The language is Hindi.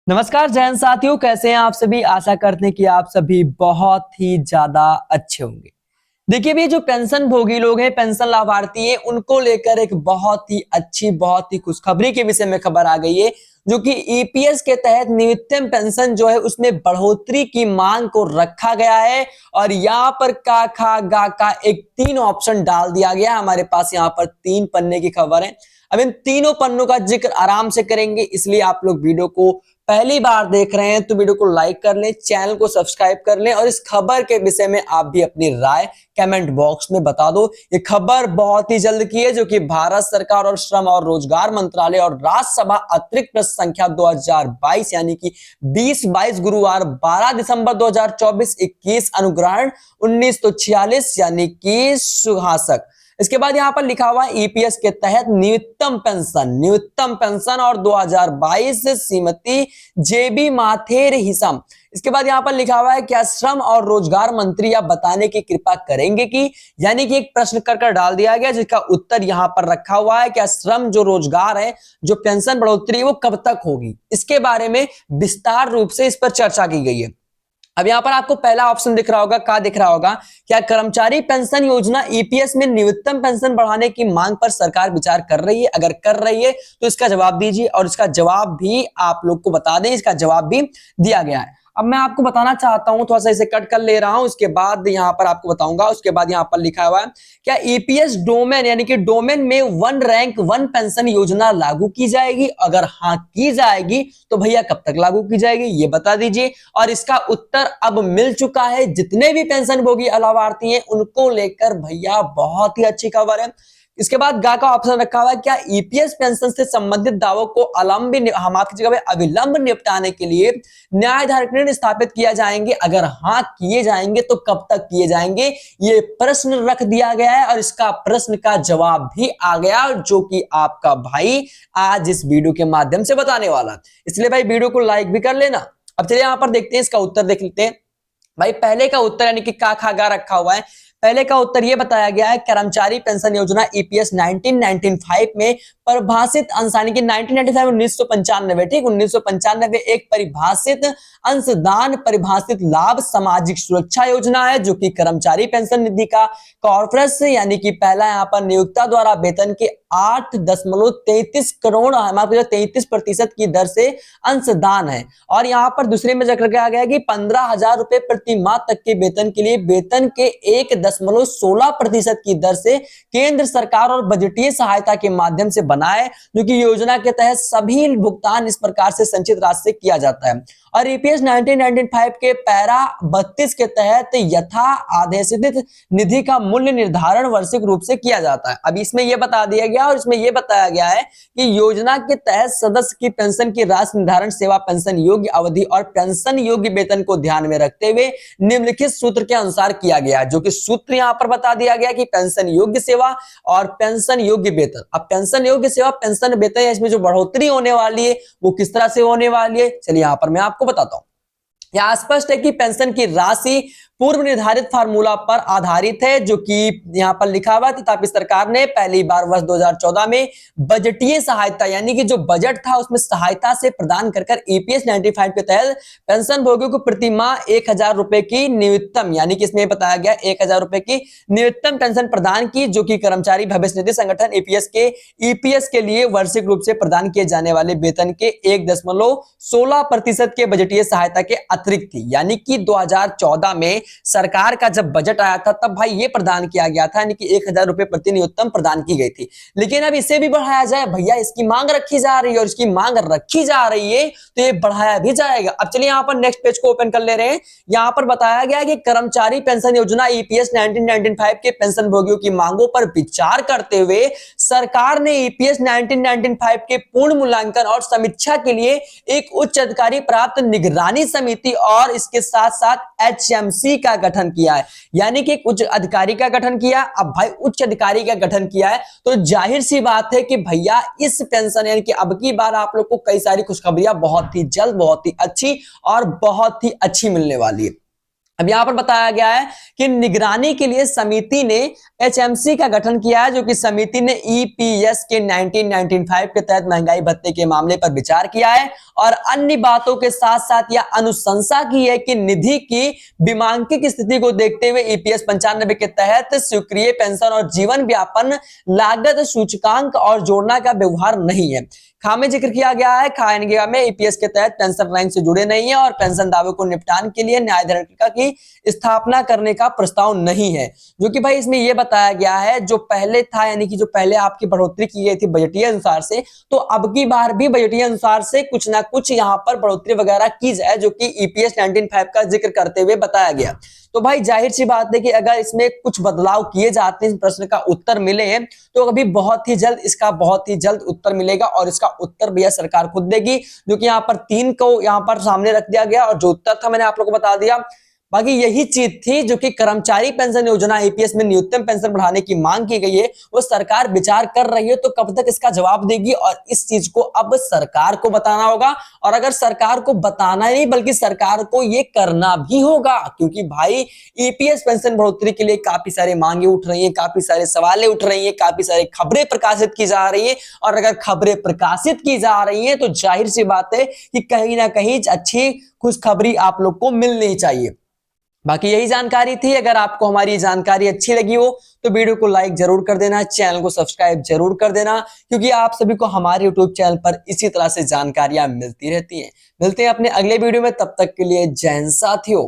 नमस्कार जैन साथियों, कैसे हैं आप सभी। आशा करते हैं कि आप सभी बहुत ही ज्यादा अच्छे होंगे। देखिए भी जो पेंशन भोगी लोग हैं, पेंशन लाभार्थी हैं, उनको लेकर एक बहुत ही अच्छी, बहुत ही खुशखबरी के विषय में खबर आ गई है, जो कि ईपीएस के तहत न्यूनतम पेंशन जो है उसमें बढ़ोतरी की मांग को रखा गया है। और यहाँ पर का खा गा का एक तीन ऑप्शन डाल दिया गया है। हमारे पास यहाँ पर तीन पन्ने की खबर है। अब इन तीनों पन्नों का जिक्र आराम से करेंगे, इसलिए आप लोग वीडियो को पहली बार देख रहे हैं तो वीडियो को लाइक कर लें, चैनल को सब्सक्राइब कर लें और इस खबर के विषय में आप भी अपनी राय कमेंट बॉक्स में बता दो। ये खबर बहुत ही जल्द की है, जो कि भारत सरकार और श्रम और रोजगार मंत्रालय और राज्यसभा अतिरिक्त प्रश्न संख्या 2022 यानी कि 2022 गुरुवार 12 दिसंबर 2024 21 अनुग्रहण 1946 यानी कि सुहासक। इसके बाद यहां पर लिखा हुआ है ईपीएस के तहत न्यूनतम पेंशन और 2022 श्रीमती जेबी माथेर हिसम। इसके बाद यहां पर लिखा हुआ है क्या श्रम और रोजगार मंत्री आप बताने की कृपा करेंगे कि, यानी कि एक प्रश्न कर डाल दिया गया, जिसका उत्तर यहां पर रखा हुआ है क्या श्रम जो रोजगार है, जो पेंशन बढ़ोतरी है वो कब तक होगी। इसके बारे में विस्तार रूप से इस पर चर्चा की गई है। अब यहां पर आपको पहला ऑप्शन दिख रहा होगा, क्या दिख रहा होगा, क्या कर्मचारी पेंशन योजना ईपीएस में न्यूनतम पेंशन बढ़ाने की मांग पर सरकार विचार कर रही है। अगर कर रही है तो इसका जवाब दीजिए, और इसका जवाब भी आप लोग को बता दें, इसका जवाब भी दिया गया है। अब मैं आपको बताना चाहता हूं, थोड़ा सा इसे कट कर ले रहा हूं, उसके बाद यहां पर आपको बताऊंगा। उसके बाद यहां पर लिखा हुआ है क्या ईपीएस डोमेन यानी कि डोमेन में वन रैंक वन पेंशन योजना लागू की जाएगी। अगर हाँ की जाएगी तो भैया कब तक लागू की जाएगी ये बता दीजिए। और इसका उत्तर अब मिल चुका है। जितने भी पेंशन भोगी लाभार्थी हैं उनको लेकर भैया बहुत ही अच्छी खबर है। इसके बाद गा का ऑप्शन रखा हुआ है क्या ईपीएस पेंशन से संबंधित दावों को हम आपकी जगह अविलंब निपटाने के लिए न्यायाधिकरण स्थापित किया जाएंगे। अगर हाँ किए जाएंगे तो कब तक किए जाएंगे, ये प्रश्न रख दिया गया है। और इसका प्रश्न का जवाब भी आ गया, जो कि आपका भाई आज इस वीडियो के माध्यम से बताने वाला। इसलिए भाई वीडियो को लाइक भी कर लेना। अब चलिए यहां पर देखते हैं, इसका उत्तर देख लेते हैं। भाई पहले का उत्तर यानी कि का खा गा रखा हुआ है। पहले का उत्तर यह बताया गया है कर्मचारी पेंशन योजना ईपीएस 1995 में परिभाषित अंश यानी कि 1995 1995 ठीक 1995 एक परिभाषित अंशदान परिभाषित लाभ सामाजिक सुरक्षा योजना है, जो कि कर्मचारी पेंशन निधि का कॉर्पोरेट यानी कि पहला यहाँ पर नियोक्ता द्वारा वेतन के 8.33 करोड़ 33% की दर से अंशदान है। और यहाँ पर दूसरे में जिक्र किया गया है कि 15,000 रुपए प्रति माह तक के वेतन के लिए वेतन के 1.16% की दर से केंद्र सरकार और बजटीय सहायता के माध्यम से बनाए, जो कि योजना के तहत सभी भुगतान इस प्रकार से संचित राशि से किया जाता है। और ईपीएस 1995 के पैरा 32 के तहत यथा आदेशित निधि का मूल्य निर्धारण वार्षिक रूप से किया जाता है। अब इसमें यह बता दिया गया और इसमें यह बताया गया है कि योजना के तहत सदस्य की पेंशन की राशि निर्धारण सेवा पेंशन योग्य अवधि और पेंशन योग्य वेतन को ध्यान में रखते हुए निम्नलिखित सूत्र के अनुसार किया गया है। जो कि सूत्र यहां पर बता दिया गया कि पेंशन योग्य सेवा और पेंशन योग्य वेतन। अब पेंशन योग्य सेवा पेंशन वेतन इसमें जो बढ़ोतरी होने वाली है वो किस तरह से होने वाली है, चलिए यहां पर मैं आपको बताता हूं। यहां स्पष्ट है कि पेंशन की राशि पूर्व निर्धारित फार्मूला पर आधारित है, जो कि यहां पर लिखा हुआ है। तथापि सरकार ने पहली बार वर्ष 2014 में बजटीय सहायता यानी कि जो बजट था उसमें सहायता से प्रदान कर ईपीएस 95 के तहत पेंशन भोगियों को प्रति माह 1,000 रुपए की न्यूनतम यानी कि इसमें बताया गया 1,000 रुपए की न्यूनतम पेंशन प्रदान की, जो कि कर्मचारी भविष्य निधि संगठन ईपीएस के लिए वार्षिक रूप से प्रदान किए जाने वाले वेतन के 1.16% के बजटीय सहायता के अतिरिक्त थी। यानी कि 2014 में सरकार का जब बजट आया था तब भाई ये प्रदान किया गया था, यानी कि 1,000 रुपए प्रति न्यूनतम प्रदान की गई थी। लेकिन अब इसे भी बढ़ाया जाए, भैया इसकी मांग रखी जा रही है और इसकी मांग रखी जा रही है तो ये बढ़ाया भी जाएगा। अब चलिए यहां पर नेक्स्ट पेज को ओपन कर ले रहे हैं। यहां पर बताया गया है कि कर्मचारी पेंशन योजना ईपीएस 1995 के पेंशन भोगियों की मांगों पर विचार करते हुए सरकार ने ईपीएस 1995 के पूर्ण मूल्यांकन और समीक्षा के लिए एक उच्च अधिकारी प्राप्त निगरानी समिति और इसके साथ साथ एचएमसी का गठन किया है। यानी कि एक उच्च अधिकारी का गठन किया। अब भाई उच्च अधिकारी का गठन किया है तो जाहिर सी बात है कि भैया इस पेंशन यानी कि अब की बार आप लोग को कई सारी खुशखबरियां बहुत ही जल्द, बहुत ही अच्छी और बहुत ही अच्छी मिलने वाली है। अब यहां पर बताया गया है कि निगरानी के लिए समिति ने एचएमसी का गठन किया है, जो कि समिति ने ईपीएस के 1995 के तहत महंगाई भत्ते के मामले पर विचार किया है और अन्य बातों के साथ साथ यह अनुशंसा की है कि निधि की विमांकित स्थिति को देखते हुए ईपीएस 95 के तहत स्वीकृत पेंशन और जीवन व्यापन लागत सूचकांक और जोड़ना का व्यवहार नहीं है। खामे जिक्र किया गया है, खाएनगिया में ईपीएस के तहत पेंशन रैंक से जुड़े नहीं है और पेंशन दावे को निपटान के लिए न्यायाधिकरण की स्थापना करने का प्रस्ताव नहीं है। जो कि भाई इसमें यह बताया गया है, जो पहले था यानी कि जो पहले आपकी बढ़ोतरी की गई थी बजटीय अनुसार से, तो अब की बार भी बजटीय अनुसार से कुछ ना कुछ यहाँ पर बढ़ोतरी वगैरह की जाए, जो कि ईपीएस 1995 का जिक्र करते हुए बताया गया। तो भाई जाहिर सी बात है कि अगर इसमें कुछ बदलाव किए जाते हैं, इस प्रश्न का उत्तर मिले, तो अभी बहुत ही जल्द इसका बहुत ही जल्द उत्तर मिलेगा और इसका उत्तर भैया सरकार खुद देगी, जो कि यहाँ पर 3 को यहाँ पर सामने रख दिया गया और जो उत्तर था मैंने आप लोगों को बता दिया। बाकी यही चीज थी जो कि कर्मचारी पेंशन योजना ईपीएस में न्यूनतम पेंशन बढ़ाने की मांग की गई है, वो सरकार विचार कर रही है, तो कब तक इसका जवाब देगी और इस चीज को अब सरकार को बताना होगा। और अगर सरकार को बताना नहीं बल्कि सरकार को ये करना भी होगा, क्योंकि भाई ईपीएस पेंशन बढ़ोतरी के लिए काफी सारे मांगे उठ रही हैं, काफी सारे सवालें उठ रही हैं, काफी सारी खबरें प्रकाशित की जा रही है और अगर खबरें प्रकाशित की जा रही है तो जाहिर सी बात है कि कहीं ना कहीं अच्छी खुशखबरी आप लोग को मिलनी चाहिए। बाकी यही जानकारी थी। अगर आपको हमारी जानकारी अच्छी लगी हो तो वीडियो को लाइक जरूर कर देना, चैनल को सब्सक्राइब जरूर कर देना, क्योंकि आप सभी को हमारे यूट्यूब चैनल पर इसी तरह से जानकारियां मिलती रहती हैं। मिलते हैं अपने अगले वीडियो में, तब तक के लिए जय हिंद साथियों।